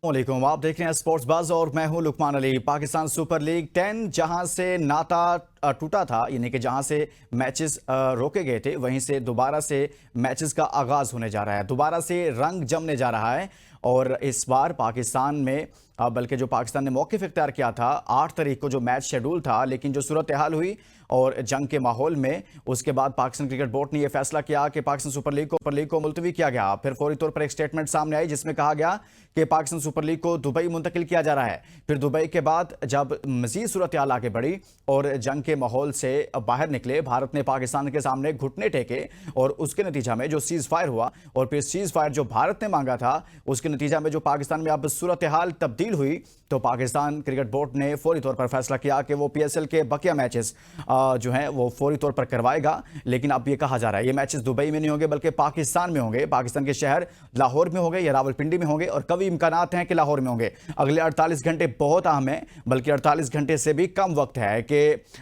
वालेकुम, आप देख रहे हैं स्पोर्ट्स बज़ और मैं हूं लुकमान अली। पाकिस्तान सुपर लीग 10 जहां से नाता टूटा था, यानी कि जहां से मैचेस रोके गए थे, वहीं से दोबारा से मैचेस का आगाज होने जा रहा है, दोबारा से रंग जमने जा रहा है। और इस बार पाकिस्तान में बल्कि जो पाकिस्तान ने मौक़िफ़ इख्तियार किया था 8 तारीख को जो मैच शेड्यूल था, लेकिन जो सूरत हाल हुई और जंग के माहौल में उसके बाद पाकिस्तान क्रिकेट बोर्ड ने यह फैसला किया कि पाकिस्तान सुपर लीग को मुलतवी किया गया। फिर फौरी तौर पर एक स्टेटमेंट सामने आई जिसमें कहा गया कि पाकिस्तान सुपर लीग को दुबई मुंतकिल किया जा रहा है। फिर दुबई के बाद जब मजीद सूरत हाल आगे बढ़ी और जंग के माहौल से बाहर निकले, भारत ने पाकिस्तान के सामने घुटने टेके और उसके नतीजा में जो सीज़ फायर हुआ और फिर सीज़ फायर जो भारत ने मांगा था, उसके नतीजा में जो पाकिस्तान में अब सूरत हाल तब्दील हुई, तो पाकिस्तान क्रिकेट बोर्ड ने फौरी तौर पर फैसला किया कि वो PSL के बकिया मैचेस जो हैं वो फौरी तौर पर करवाएगा। लेकिन अब ये कहा जा रहा है ये मैचेस दुबई में नहीं होंगे बल्कि पाकिस्तान में होंगे, पाकिस्तान के शहर लाहौर में होंगे या रावलपिंडी में होंगे, और कभी इम्कानात हैं कि लाहौर में होंगे। अगले 48 घंटे बहुत अहम है, बल्कि 48 घंटे से भी कम वक्त है कि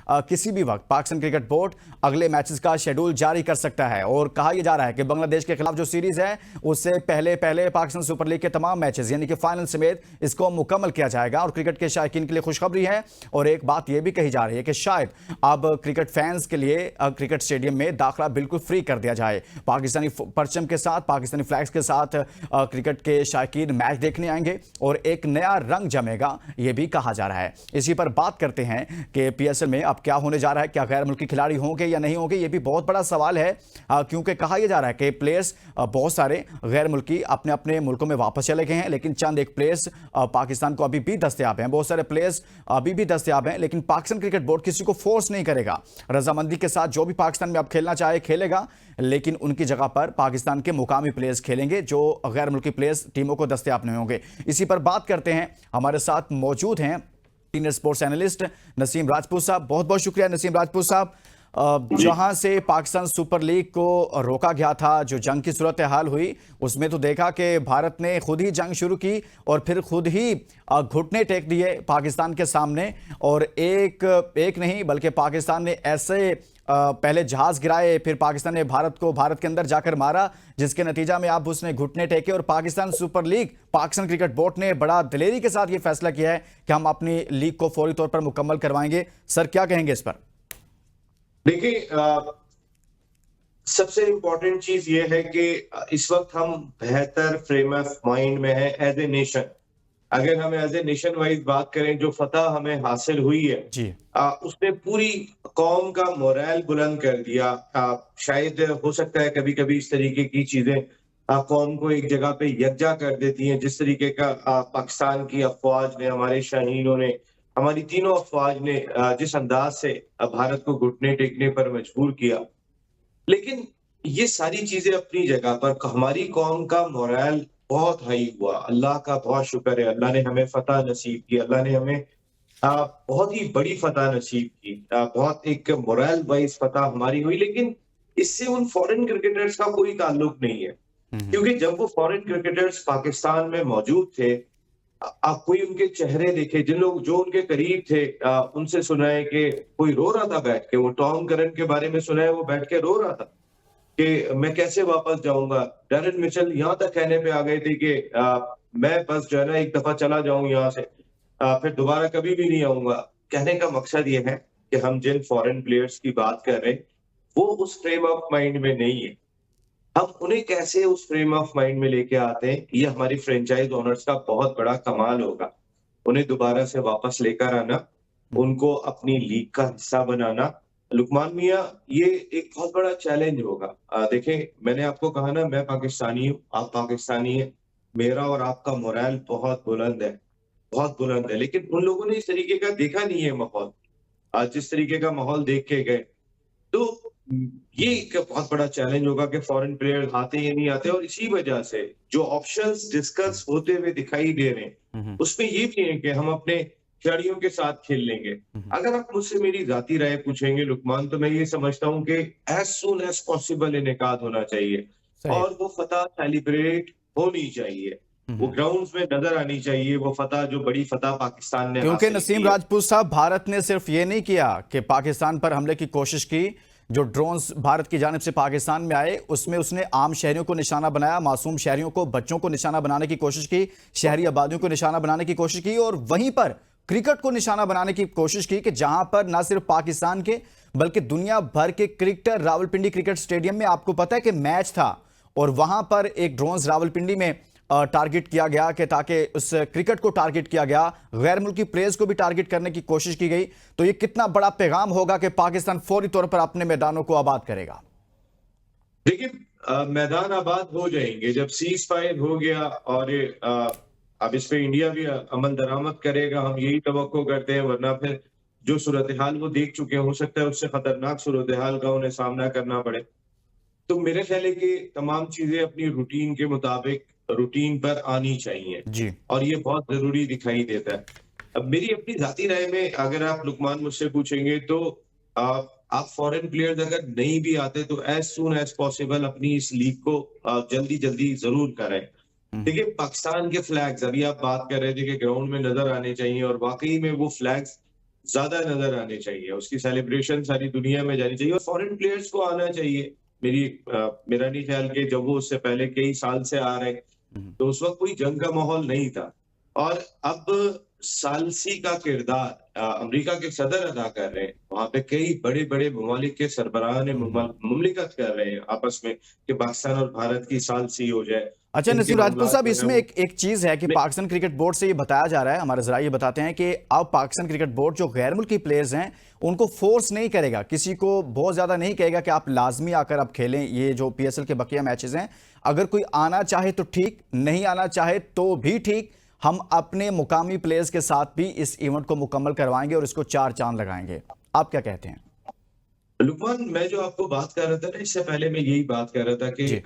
किसी भी वक्त पाकिस्तान क्रिकेट बोर्ड अगले मैचेस का शेड्यूल जारी कर सकता है। और कहा यह जा रहा है कि बांग्लादेश के खिलाफ जो सीरीज है उससे पहले पाकिस्तान सुपर लीग के तमाम मैचेस यानी कि फाइनल समेत इसको मुकम्मल किया जाएगा। और क्रिकेट के शायकीन के लिए खुशखबरी है, और एक बात यह भी कही जा रही है कि शायद अब क्रिकेट फैंस के लिए क्रिकेट स्टेडियम में दाखिला बिल्कुल फ्री कर दिया जाए। पाकिस्तानी परचम के साथ, पाकिस्तानी फ्लैग्स के साथ क्रिकेट के शायकीन मैच देखने आएंगे और एक नया रंग जमेगा, यह भी कहा जा रहा है। इसी पर बात करते हैं कि PSL में अब क्या होने जा रहा है, क्या गैर मुल्की खिलाड़ी होंगे या नहीं होंगे, यह भी बहुत बड़ा सवाल है। क्योंकि कहा यह जा रहा है कि प्लेयर्स बहुत सारे गैर मुल्की अपने अपने मुल्कों में वापस चले गए हैं, लेकिन चंद एक प्लेयर्स पाकिस्तान को अभी भी दस्तयाब हैं, बहुत सारे प्लेयर्स अभी भी दस्तयाब हैं। लेकिन पाकिस्तान क्रिकेट बोर्ड किसी को फोर्स नहीं करेगा, रजामंदी के साथ जो भी पाकिस्तान में अब खेलना चाहे खेलेगा, लेकिन उनकी जगह पर पाकिस्तान के मुकामी प्लेयर्स खेलेंगे जो गैर मुल्की प्लेयर्स टीमों को दस्तयाब नहीं होंगे। इसी पर बात करते हैं, हमारे साथ मौजूद हैं senior sports analyst Naseem Rajput साहब। बहुत बहुत शुक्रिया नसीम राजपूत साहब। जहां से पाकिस्तान सुपर लीग को रोका गया था, जो जंग की सूरत हाल हुई, उसमें तो देखा कि भारत ने खुद ही जंग शुरू की और फिर खुद ही घुटने टेक दिए पाकिस्तान के सामने। और एक नहीं बल्कि पाकिस्तान ने ऐसे पहले जहाज गिराए, फिर पाकिस्तान ने भारत के अंदर जाकर मारा, जिसके नतीजा में अब उसने घुटने टेके। और Pakistan super league, Pakistan cricket board ने बड़ा दिलेरी के साथ यह फैसला किया है कि हम अपनी लीग को फौरी तौर पर मुकम्मल करवाएंगे। सर, क्या कहेंगे इस पर? देखिए, सबसे इंपॉर्टेंट चीज ये है कि इस वक्त हम बेहतर फ्रेम ऑफ माइंड में हैं एज ए नेशन। अगर हम एज ए नेशन वाइज बात करें, जो फतह हमें हासिल हुई है जी, उसने पूरी कौम का मोरल बुलंद कर दिया। शायद हो सकता है कभी कभी इस तरीके की चीजें कौम को एक जगह पे यकजा कर देती हैं, जिस तरीके का पाकिस्तान की अफवाज ने, हमारे शाहीनों ने, हमारी तीनों अफवाज ने जिस अंदाज से भारत को घुटने टेकने पर मजबूर किया। लेकिन ये सारी चीजें अपनी जगह पर, हमारी कौम का मोरल बहुत हाई हुआ। अल्लाह का बहुत शुक्र है, अल्लाह ने हमें फतह नसीब की, अल्लाह ने हमें बहुत ही बड़ी फतह नसीब की, बहुत एक मोरल वाइज फतह हमारी हुई। लेकिन इससे उन फॉरेन क्रिकेटर्स का कोई ताल्लुक नहीं है, क्योंकि जब वो फॉरेन क्रिकेटर्स पाकिस्तान में मौजूद थे, आप कोई उनके चेहरे देखे, जिन लोग जो उनके करीब थे, उनसे सुनाए कि कोई रो रहा था बैठ के, वो टॉम करन के बारे में सुना है, वो बैठ के रो रहा था कि मैं कैसे वापस जाऊंगा। डैरेन मिचेल यहाँ तक कहने पे आ गए थे कि मैं बस जो है ना एक दफा चला जाऊं यहाँ से, फिर दोबारा कभी भी नहीं आऊंगा। कहने का मकसद ये है कि हम जिन फॉरेन प्लेयर्स की बात कर रहे हैं वो उस फ्रेम ऑफ माइंड में नहीं है। हम उन्हें कैसे उस फ्रेम ऑफ माइंड में लेके आते हैं, ये हमारी फ्रेंचाइज ओनर्स का बहुत बड़ा कमाल होगा। उन्हें दोबारा से वापस लेकर आना, उनको अपनी लीग का हिस्सा बनाना। लुकमान मियां, ये एक बहुत बड़ा चैलेंज होगा। देखें, मैंने आपको कहा ना, मैं पाकिस्तानी हूँ, आप पाकिस्तानी हैं, मेरा और आपका मोरल बहुत बुलंद है, बहुत बुलंद है। लेकिन उन लोगों ने इस तरीके का देखा नहीं है माहौल, जिस तरीके का माहौल देख के गए। तो ये एक बहुत बड़ा चैलेंज होगा कि फॉरेन प्लेयर्स आते या नहीं आते। और इसी वजह से जो ऑप्शंस डिस्कस होते हुए दिखाई दे रहे हैं, उसमें ये भी है कि हम अपने खिलाड़ियों के साथ खेल लेंगे। अगर आप मुझसे मेरी जाती राय पूछेंगे लुकमान, तो मैं ये समझता हूं कि एज सून एज पॉसिबल इनेकाद होना चाहिए और वो फतह सेलिब्रेट होनी चाहिए, वो ग्राउंड्स में नजर आनी चाहिए, वो फतह, जो बड़ी फतह पाकिस्तान ने क्योंकि नसीम राजपूत साहब, भारत ने सिर्फ ये नहीं किया कि पाकिस्तान पर हमले की कोशिश की, जो ड्रोन्स भारत की जानिब से पाकिस्तान में आए उसमें उसने आम शहरियों को निशाना बनाया, मासूम शहरियों को, बच्चों को निशाना बनाने की कोशिश की, शहरी आबादियों को निशाना बनाने की कोशिश की और वहीं पर क्रिकेट को निशाना बनाने की कोशिश की कि जहां पर ना सिर्फ पाकिस्तान के बल्कि दुनिया भर के क्रिकेटर रावलपिंडी क्रिकेट स्टेडियम में, आपको पता है कि मैच था और वहां पर एक ड्रोन्स रावलपिंडी में टारगेट किया गया कि ताकि उस क्रिकेट को टारगेट किया गया, गैर मुल्की प्लेयर्स को भी टारगेट करने की कोशिश की गई। तो ये कितना बड़ा पैगाम होगा कि पाकिस्तान फौरी तौर पर अपने मैदानों को आबाद करेगा। देखिए मैदान आबाद हो जाएंगे जब सीज फायर हो गया और अब इस पे इंडिया भी अमल दरामद करेगा, हम यही तवक्को करते हैं, वरना फिर जो सूरत हाल वो देख चुके हैं, हो सकता है उससे खतरनाक सूरत हाल का उन्हें सामना करना पड़े। तो मेरे ख्याल है कि तमाम चीजें अपनी रूटीन के मुताबिक रूटीन पर आनी चाहिए जी और ये बहुत जरूरी दिखाई देता है। अब मेरी अपनी जाती राय में अगर आप लुकमान मुझसे पूछेंगे तो आप फॉरेन प्लेयर्स अगर नहीं भी आते तो एज सून एज पॉसिबल अपनी इस लीग को जल्दी जल्दी जरूर करें। देखिए पाकिस्तान के फ्लैग्स अभी आप बात कर रहे थे कि ग्राउंड में नजर आने चाहिए और वाकई में वो फ्लैग्स ज्यादा नजर आने चाहिए, उसकी सेलिब्रेशन सारी दुनिया में जानी चाहिए और फॉरेन प्लेयर्स को आना चाहिए। मेरा नहीं ख्याल कि जब वो उससे पहले कई साल से आ रहे तो उस वक्त कोई जंग का माहौल नहीं था और अब सालसी का किरदार अमेरिका के सदर अदा कर रहे हैं। वहां पे कई बड़े बड़े ममालिक के सरबराह ने मुमलिकत कर रहे हैं आपस में कि पाकिस्तान और भारत की सालसी हो जाए। अच्छा इनके नसीम राजपूत मामलात साहब, जो है इसमें वो एक चीज है कि पाकिस्तान क्रिकेट बोर्ड से ये बताया जा रहा है, हमारे जरा ये बताते हैं कि अब पाकिस्तान क्रिकेट बोर्ड जो गैर मुल्की प्लेयर्स हैं उनको फोर्स नहीं करेगा, किसी को बहुत ज्यादा नहीं कहेगा कि आप लाजमी आकर आप खेलें ये जो पीएसएल के बकिया मैचेस हैं। अगर कोई आना चाहे तो ठीक, नहीं आना चाहे तो भी ठीक, हम अपने मुकामी प्लेयर्स के साथ भी इस इवेंट को मुकम्मल करवाएंगे और इसको 4 चांद लगाएंगे। आप क्या कहते हैं? लुकमान, मैं जो आपको बात कर रहा था ना इससे पहले मैं यही बात कर रहा था कि जी